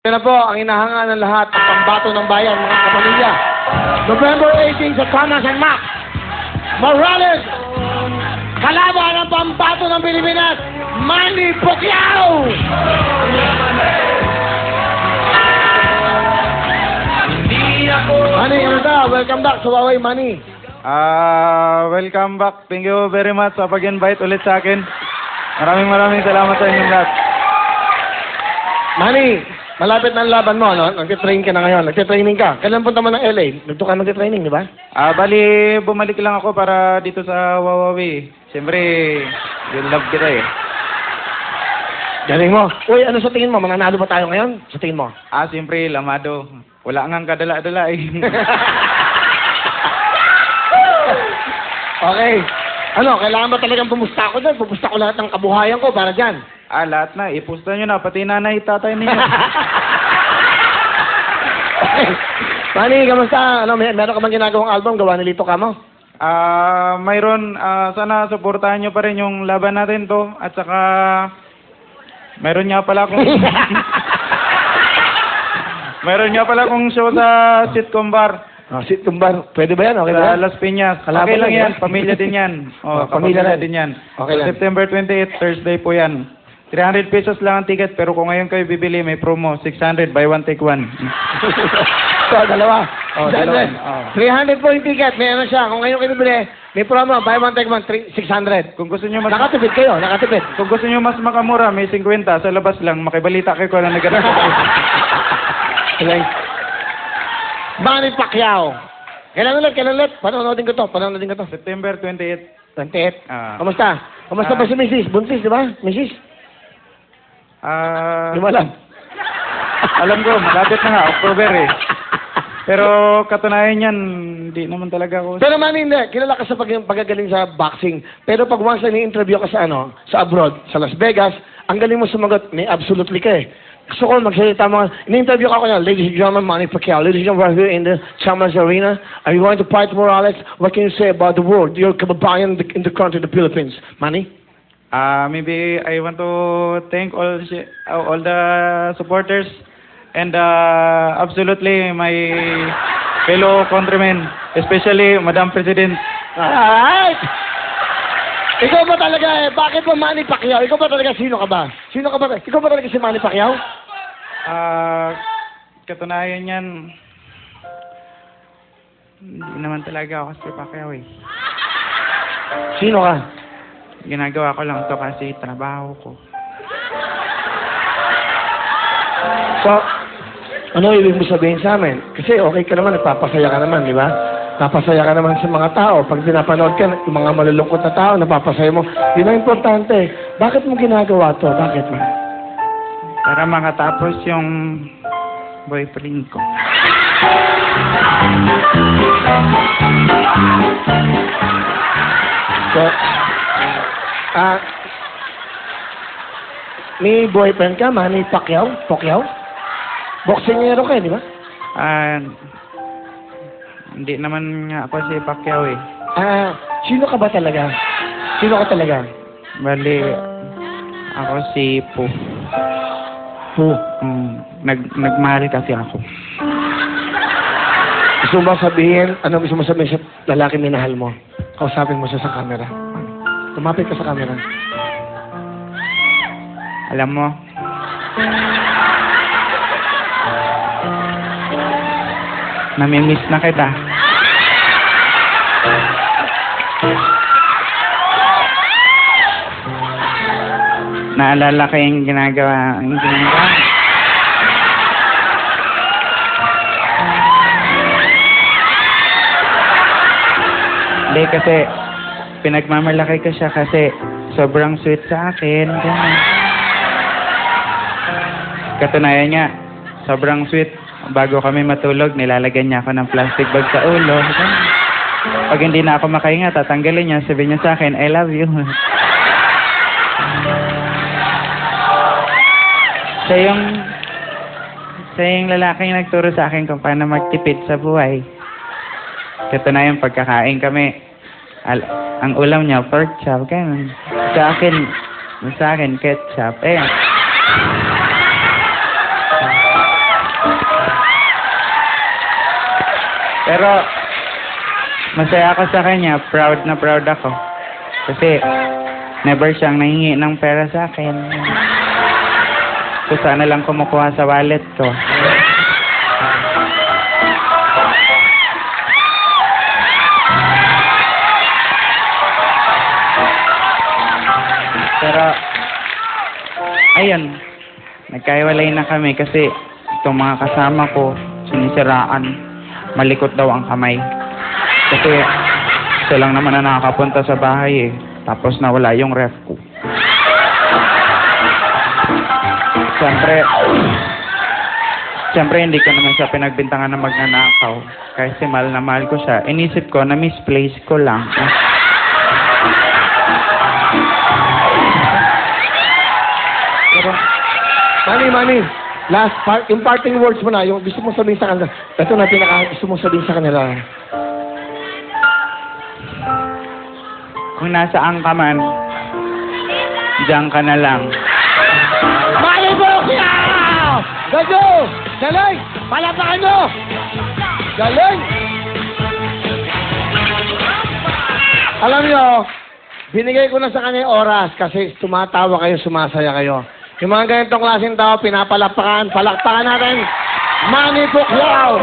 Yan na po ang inahanga ng lahat ng pambato ng bayan, mga kapamilya. November 18 sa Canas and Mac. Morales, kalaban ng pambato ng Pilipinas, Manny Pacquiao! Manny, ano ka? Welcome back sa Huawei, Manny. Welcome back. Thank you very much sa pag-invite ulit sa akin. Maraming salamat sa inyong lahat. Manny, malapit na ang laban mo, no? Nagtitrain ka na ngayon. Nagtitraining ka. Kailan punta mo ng LA? Nagto ka magtitraining, di ba? Bali, bumalik lang ako para dito sa Huawei. Siyempre, yung love kita eh. Galing mo. Uy, ano sa tingin mo? Mananalo ba tayo ngayon? Sa tingin mo? Siyempre, lamado. Wala ngang kadala-dala eh. Okay. Ano, kailangan ba talagang pumusta ko doon? Pumusta ko lahat ng kabuhayan ko para dyan. Lahat na. Ipusta nyo na. Pati nanay, tatay ninyo. Okay. Manny, kamusta? Ano, meron ka bang ginagawang album? Gawa ni Lito Camo? Mayroon, sana supportahan nyo pa rin yung laban natin to. At saka, mayroon nga pala akong... mayroon nga pala akong show sa sitcom bar. Sitcom bar. Pwede ba yan? Okay ba Sa yan? Las Piñas. Kalaban Okay lang yan, yan. Pamilya din yan. Pamilya Pamilya lang. din yan. Okay lang. September 28, Thursday po yan. 300 pesos lang ang ticket, pero kung ngayon kayo bibili, may promo. 600, buy one, take one. So, dalawa. Dalawa. 300 po yung ticket. May ano siya. Kung ngayon kayo bibili, may promo. Buy one, take one, 600. Kung gusto nyo mas... Nakatipid kayo. Nakatipid. Kung gusto nyo mas makamura, may 50. Sa labas lang, makibalita kayo kung ano nagganap. Okay. Manny Pacquiao. Kailan ulit? Panonoodin ko to. September 28. 28. Ah. Kamusta? Kamusta ba si Mrs.? Buntis, di ba? Mrs.? Di mo alam. Alam ko, malapit na nga, October eh. Pero katunayan yan, hindi naman talaga ako... Pero Manny, hindi. Kilala ka sa pagagaling sa boxing. Pero pag once na ni-interview ka sa sa abroad, sa Las Vegas, ang galing mo sumagot, may absolutely ka eh. Gusto ko magsalita mo, in-interview ka na, ladies and gentlemen, Manny Pacquiao. Ladies and gentlemen, we're here in the Chalmers Arena. Are you going to fight Morales? What can you say about the world? Your kababayan in the country, the Philippines. Manny? Maybe I want to thank all the supporters and absolutely my fellow countrymen, especially Madam President. Alright! Ikaw ba talaga bakit ba Manny Pacquiao? Ikaw ba talaga, sino ka ba? Ikaw ba talaga si Manny Pacquiao? Katunayan yan, hindi naman talaga ako si Pacquiao eh. Sino ka? Ginagawa ko lang to kasi trabaho ko. So, ano ibig mo sabihin sa amin? Kasi okay ka naman, nagpapasaya ka naman, di ba? Napasaya ka naman sa mga tao. Pag pinapanood ka, yung mga malulungkot na tao, napapasaya mo. Yun ang importante. Bakit mo ginagawa to? Bakit mo? Para makatapos yung boyfriend ko. So, may boyfriend ka, Manny Pacquiao? Boksingero ka, di ba? Hindi naman nga ako si Pacquiao eh. Sino ka ba talaga? Bali, ako si Po. Who? Nagmahal kasi ako. Gusto mo sabihin, ano gusto mo sabihin sa lalaki minahal mo? Kausapin mo siya sa camera. Tumapit ka sa camera. Alam mo, namimiss na kita. Naalala ko yung ginagawa. Hindi kasi, pinagmamalaki ko siya kasi sobrang sweet sa akin. Ganun. Katunayan niya, sobrang sweet. Bago kami matulog, nilalagyan niya ako ng plastic bag sa ulo. Pag hindi na ako makahinga, tatanggalin niya. Sabihin niya sa akin, I love you. Siya yung lalaking nagturo sa akin kung paano magtipid sa buhay. Katunayan, pagkakain kami, ang ulam niya, pork chop. Ganun. Sa akin, ketchup. Pero, masaya ako sa kanya. Proud na proud ako. Kasi, never siyang nahingi ng pera sa akin. So, sana lang kumukuha sa wallet ko. Pero, ayun, nagkaiwalay na kami kasi itong mga kasama ko, sinisiraan, malikot daw ang kamay. Kasi, isa lang naman na nakakapunta sa bahay eh. Tapos nawala yung ref ko. Siyempre, hindi ko naman siya pinagbintangan na magnanakaw. Kasi mahal na mahal ko siya. Inisip ko na misplace ko lang. Pero, Manny, last part, yung parting words mo na, yung gusto mong sabihin sa kanila. Ito na gusto mong sabihin sa kanila. Kung nasaan ka man, diyan ka na lang. Manny Pacquiao! Gago! Galing! Palapakan nyo! Galing! Alam nyo, binigay ko na sa kanya yung oras kasi tumatawa kayo, sumasaya kayo. Yung mga ganitong klaseng tao, pinapalapakan, palakpakan natin. Manny Pacquiao!